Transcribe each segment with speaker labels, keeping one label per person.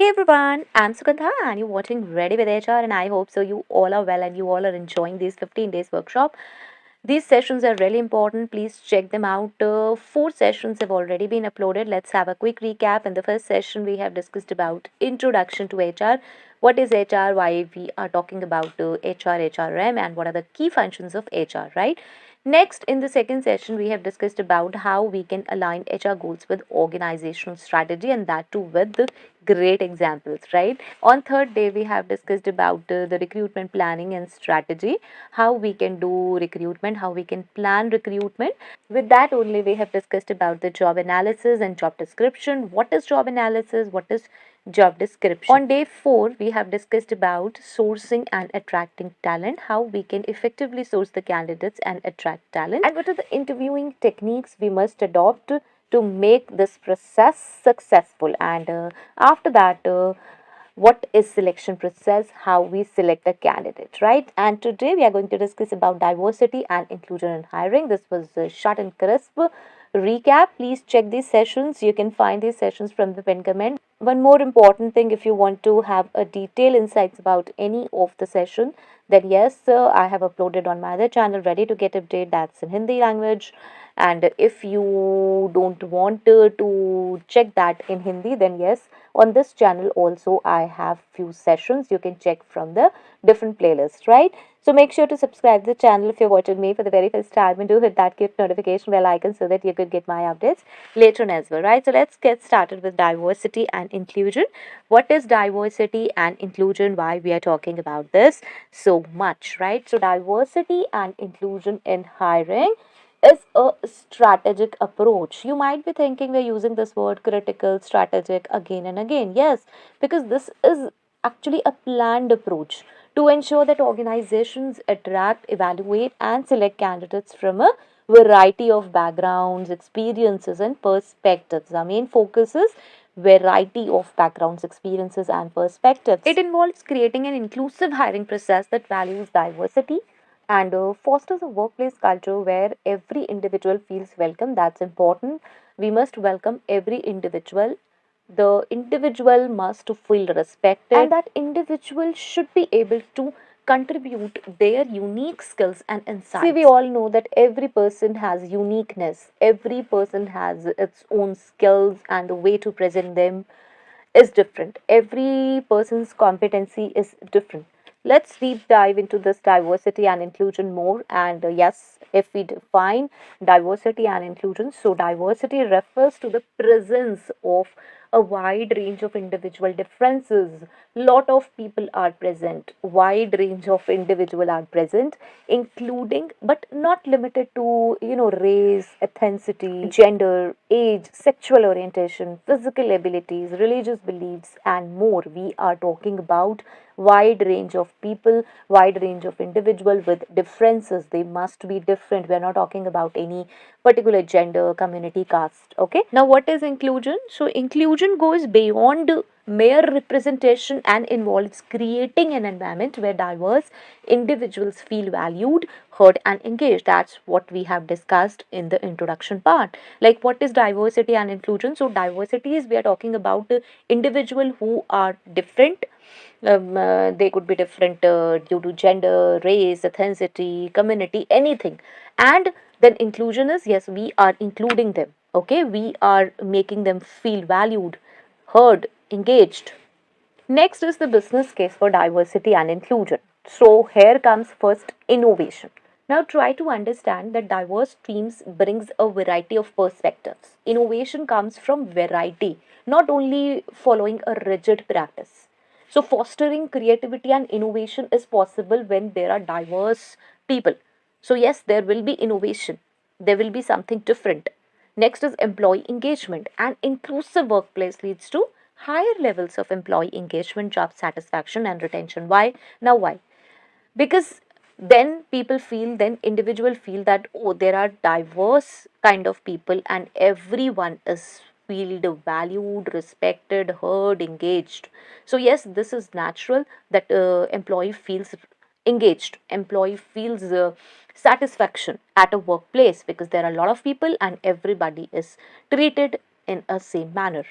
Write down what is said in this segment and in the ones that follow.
Speaker 1: Hey everyone, I'm Sugandha and you're watching Ready with HR and I hope so you all are well and you all are enjoying these 15 days workshop. These sessions are really important. Please check them out. Four sessions have already been uploaded. Let's have a quick recap. In the first session, we have discussed about introduction to HR. What is HR? Why we are talking about HR, HRM, and what are the key functions of HR, right? Next, in the second session, we have discussed about how we can align HR goals with organizational strategy and that too with the great examples, right? On third day, we have discussed about the recruitment planning and strategy, how we can do recruitment, how we can plan recruitment. With that only, we have discussed about the job analysis and job description. What is job analysis? What is job description? On day 4, we have discussed about sourcing and attracting talent, how we can effectively source the candidates and attract talent, and what are the interviewing techniques we must adopt to make this process successful. And after that, what is selection process, how we select a candidate, right? And today we are going to discuss about diversity and inclusion in hiring. This was a short and crisp recap. Please check these sessions. You can find these sessions from the pin comment. One more important thing, if you want to have a detailed insights about any of the session, then yes, I have uploaded on my other channel Ready to Get Update, that's in Hindi language. And if you don't want to check that in Hindi, then yes, on this channel also I have few sessions you can check from the different playlists, right? So make sure to subscribe to the channel if you're watching me for the very first time, and do hit that cute notification bell icon so that you could get my updates later on as well, right? So let's get started with diversity and inclusion. What is diversity and inclusion? Why we are talking about this so much, right? So diversity and inclusion in hiring is a strategic approach. You might be thinking we're using this word critical, strategic again and again. Yes, because this is actually a planned approach to ensure that organizations attract, evaluate, and select candidates from a variety of backgrounds, experiences, and perspectives. Our main focus is variety of backgrounds, experiences, and perspectives. It involves creating an inclusive hiring process that values diversity and fosters a workplace culture where every individual feels welcome. That's important. We must welcome every individual. The individual must feel respected, and that individual should be able to contribute their unique skills and insights. See, we all know that every person has uniqueness, every person has its own skills, and the way to present them is different. Every person's competency is different. Let's deep dive into this diversity and inclusion more. And yes, if we define diversity and inclusion, so diversity refers to the presence of a wide range of individual differences. Lot of people are present, wide range of individual are present, including but not limited to race, ethnicity, gender, age, sexual orientation, physical abilities, religious beliefs, and more. We are talking about wide range of people, wide range of individual with differences. They must be different. We are not talking about any particular gender, community, caste. Okay, now what is inclusion? So inclusion goes beyond mere representation and involves creating an environment where diverse individuals feel valued, heard, and engaged. That's what we have discussed in the introduction part. Like, what is diversity and inclusion? So diversity is, we are talking about individual who are different. They could be different due to gender, race, ethnicity, community, anything. And then inclusion is, yes, we are including them. Okay, we are making them feel valued, heard, engaged. Next is the business case for diversity and inclusion. So here comes first innovation. Now try to understand that diverse teams brings a variety of perspectives. Innovation comes from variety, not only following a rigid practice. So fostering creativity and innovation is possible when there are diverse people. So yes, there will be innovation. There will be something different. Next is employee engagement. An inclusive workplace leads to higher levels of employee engagement, job satisfaction, and retention. Why? Now, why? Because then people feel, then individual feel that, oh, there are diverse kind of people and everyone is feel valued, respected, heard, engaged. So yes, this is natural that employee feels engaged, employee feels satisfaction at a workplace because there are a lot of people and everybody is treated in a same manner.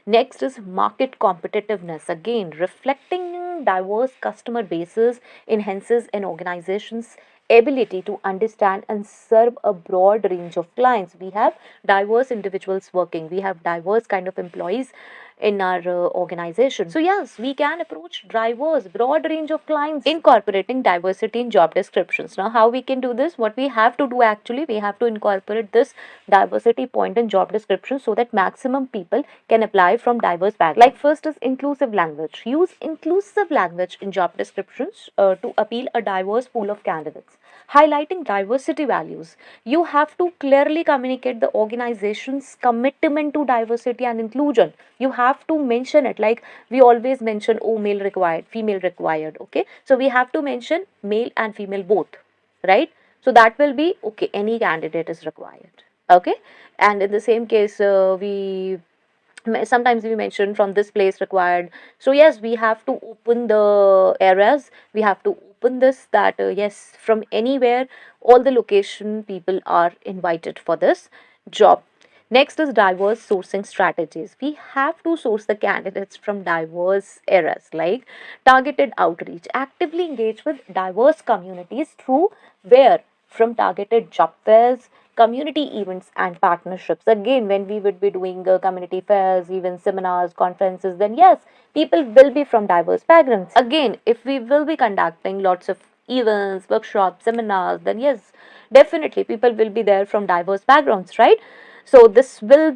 Speaker 1: Next is market competitiveness. Again, reflecting diverse customer bases enhances an organization's ability to understand and serve a broad range of clients. We have diverse individuals working, we have diverse kind of employees in our organization. So yes, we can approach diverse broad range of clients, incorporating diversity in job descriptions. Now how we can do this? What we have to do, actually we have to incorporate this diversity point in job description so that maximum people can apply from diverse backgrounds. Like first is inclusive language. Use inclusive language in job descriptions to appeal a diverse pool of candidates. Highlighting diversity values. You have to clearly communicate the organization's commitment to diversity and inclusion. You have to mention it, like we always mention, oh, male required, female required. Okay, so we have to mention male and female both, right? So that will be okay, any candidate is required. Okay, and in the same case, we sometimes we mention from this place required. So yes, we have to open the areas, we have to open this, that yes, from anywhere, all the location people are invited for this job. Next is diverse sourcing strategies. We have to source the candidates from diverse areas, like targeted outreach. Actively engage with diverse communities through where? From targeted job fairs, community events, and partnerships. Again, when we would be doing community fairs, even seminars, conferences, then yes, people will be from diverse backgrounds. Again, if we will be conducting lots of events, workshops, seminars, then yes, definitely people will be there from diverse backgrounds, right? So this will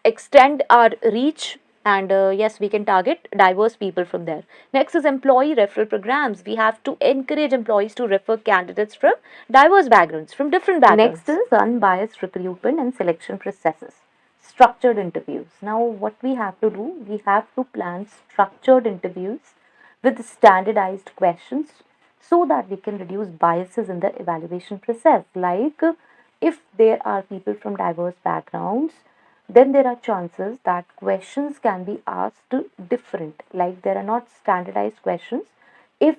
Speaker 1: extend our reach, and yes, we can target diverse people from there. Next is employee referral programs. We have to encourage employees to refer candidates from diverse backgrounds, from different backgrounds. Next is unbiased recruitment and selection processes. Structured interviews. Now what we have to do, we have to plan structured interviews with standardized questions so that we can reduce biases in the evaluation process. Like if there are people from diverse backgrounds, then there are chances that questions can be asked different. Like there are not standardized questions. If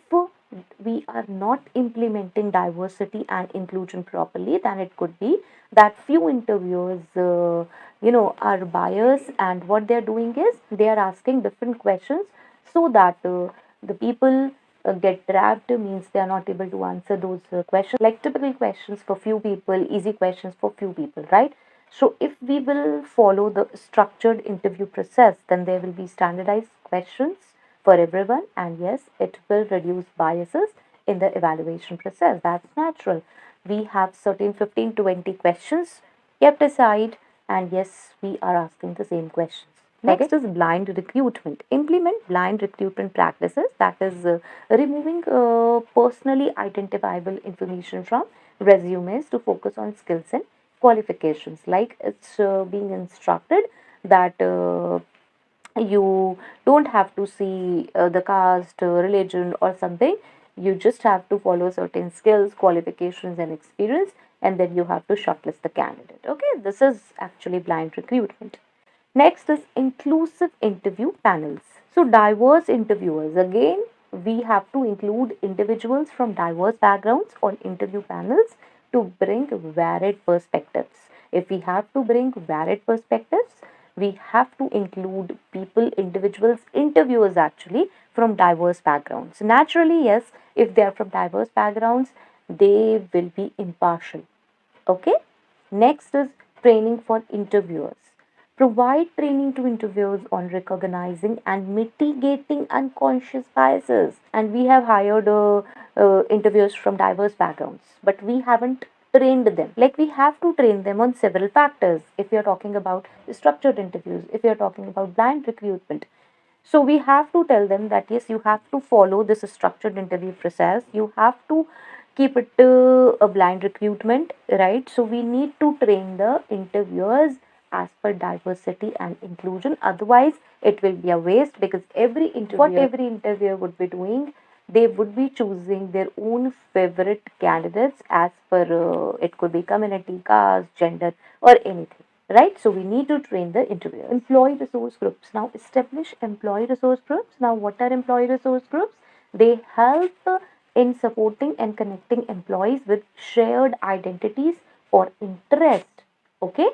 Speaker 1: we are not implementing diversity and inclusion properly, then it could be that few interviewers, are biased, and what they are doing is they are asking different questions so that the people get trapped, means they are not able to answer those questions, like typical questions for few people, easy questions for few people, right? So if we will follow the structured interview process, then there will be standardized questions for everyone, and yes, it will reduce biases in the evaluation process. That's natural. We have certain 15-20 questions kept aside, and yes, we are asking the same questions. Next is blind recruitment. Implement blind recruitment practices, that is removing personally identifiable information from resumes to focus on skills and qualifications. Like it's being instructed that you don't have to see the caste, religion, or something. You just have to follow certain skills, qualifications, and experience, and then you have to shortlist the candidate. Okay, this is actually blind recruitment. Next is inclusive interview panels. So, diverse interviewers. Again, we have to include individuals from diverse backgrounds on interview panels to bring varied perspectives. If we have to bring varied perspectives, we have to include people, individuals, interviewers actually from diverse backgrounds. Naturally, yes, if they are from diverse backgrounds, they will be impartial. Okay. Next is training for interviewers. Provide training to interviewers on recognizing and mitigating unconscious biases. And we have hired interviewers from diverse backgrounds, but we haven't trained them. Like we have to train them on several factors. If you're talking about structured interviews, if you're talking about blind recruitment, so we have to tell them that yes, you have to follow this structured interview process. You have to keep it a blind recruitment, right? So we need to train the interviewers as per diversity and inclusion. Otherwise, it will be a waste, because what every interviewer would be doing, they would be choosing their own favorite candidates as per it could be community, caste, gender, or anything, right? So we need to train the interviewers. Employee resource groups. Now establish employee resource groups. Now what are employee resource groups? They help in supporting and connecting employees with shared identities or interest. Okay,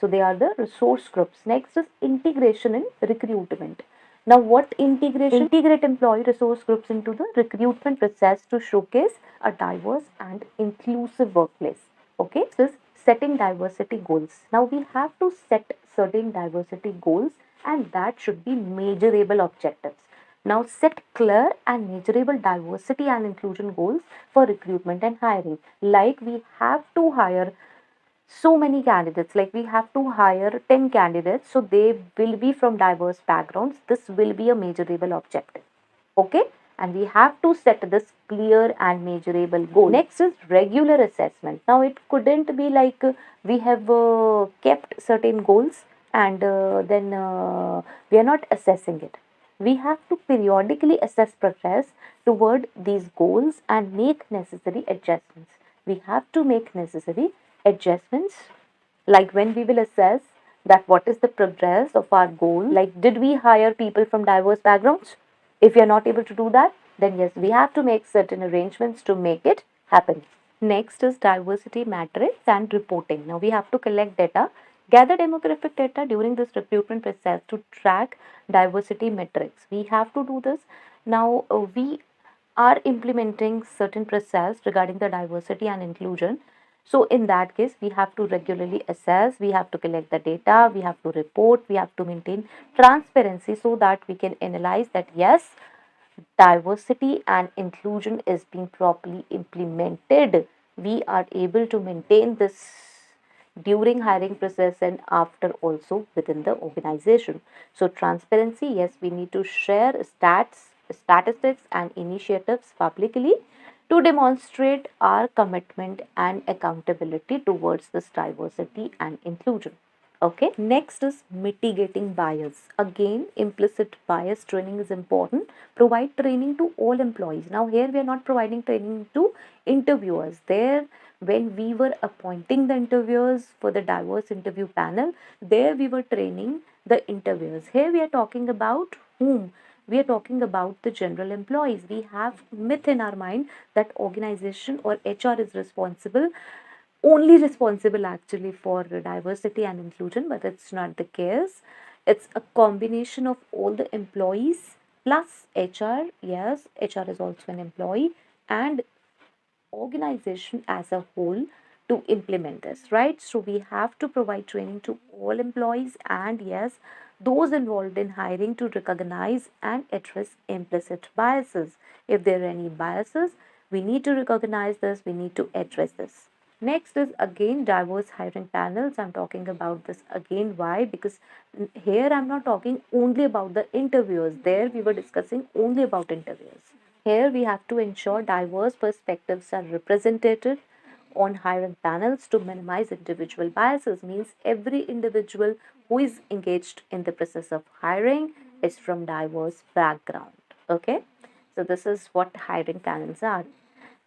Speaker 1: So they are the resource groups. Next is integration in recruitment. Now, what integration? Integrate employee resource groups into the recruitment process to showcase a diverse and inclusive workplace. Okay, so this setting diversity goals. Now, we have to set certain diversity goals, and that should be measurable objectives. Now, set clear and measurable diversity and inclusion goals for recruitment and hiring. Like, we have to hire so many candidates, like we have to hire 10 candidates, so they will be from diverse backgrounds. This will be a measurable objective. Okay, and we have to set this clear and measurable goal. Next is regular assessment. Now it couldn't be like we have kept certain goals and then we are not assessing it. We have to periodically assess progress toward these goals and make necessary adjustments. We have to make necessary adjustments, like when we will assess that what is the progress of our goal, like did we hire people from diverse backgrounds? If we are not able to do that, then yes, we have to make certain arrangements to make it happen. Next is diversity matrix and reporting. Now we have to collect data, gather demographic data during this recruitment process to track diversity metrics. We have to do this. Now we are implementing certain process regarding the diversity and inclusion. So in that case, we have to regularly assess, we have to collect the data, we have to report, we have to maintain transparency so that we can analyze that yes, diversity and inclusion is being properly implemented. We are able to maintain this during hiring process and after also within the organization. So transparency, yes, we need to share statistics and initiatives publicly to demonstrate our commitment and accountability towards this diversity and inclusion. Okay, next is mitigating bias. Again, implicit bias training is important. Provide training to all employees. Now, here we are not providing training to interviewers. There, when we were appointing the interviewers for the diverse interview panel, there we were training the interviewers. Here we are talking about whom? We are talking about the general employees. We have myth in our mind that organization or HR is only responsible actually for diversity and inclusion, but it's not the case. It's a combination of all the employees plus HR. Yes, HR is also an employee, and organization as a whole to implement this, right? So we have to provide training to all employees and yes, those involved in hiring to recognize and address implicit biases. If there are any biases, we need to recognize this, we need to address this. Next is again diverse hiring panels. I'm talking about this again. Why? Because here I'm not talking only about the interviewers. There we were discussing only about interviewers. Here we have to ensure diverse perspectives are represented on hiring panels to minimize individual biases. Means every individual who is engaged in the process of hiring is from diverse background. Okay, so this is what hiring panels are.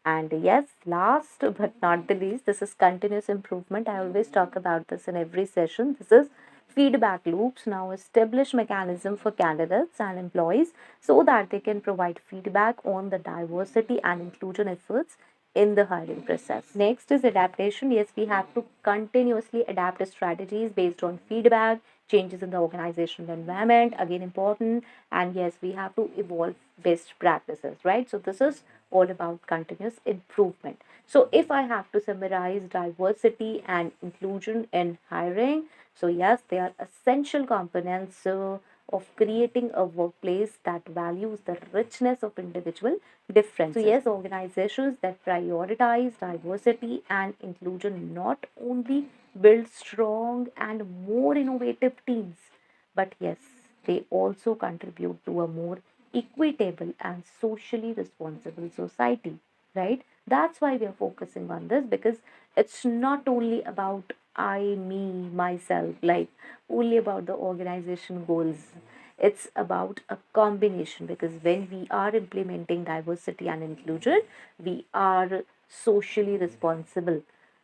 Speaker 1: And yes, last but not the least, this is continuous improvement. I always talk about this in every session. This is feedback loops. Now establish mechanism for candidates and employees so that they can provide feedback on the diversity and inclusion efforts in the hiring process. Next is adaptation. Yes, we have to continuously adapt strategies based on feedback, changes in the organizational environment, again important. And yes, we have to evolve best practices, right? So this is all about continuous improvement. So if I have to summarize diversity and inclusion in hiring, so yes, they are essential components of creating a workplace that values the richness of individual differences. So yes, organizations that prioritize diversity and inclusion not only build strong and more innovative teams, but yes, they also contribute to a more equitable and socially responsible society, right? That's why we are focusing on this, because it's not only about I, me, myself, like only about the organization goals. It's about a combination, because when we are implementing diversity and inclusion, we are socially responsible.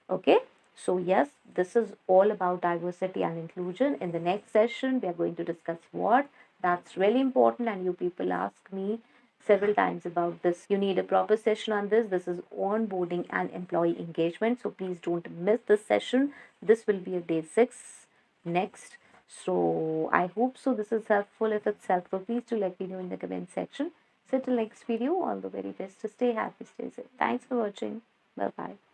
Speaker 1: Okay, so yes, this is all about diversity and inclusion. In the next session, we are going to discuss what that's really important, and you people ask me several times about this. You need a proper session on this. This is onboarding and employee engagement. So please don't miss this session. This will be a day 6 next. So I hope so this is helpful. If it's helpful, please do let me know in the comment section. So till next video, all the very best. Stay happy, stay safe. Thanks for watching. Bye bye.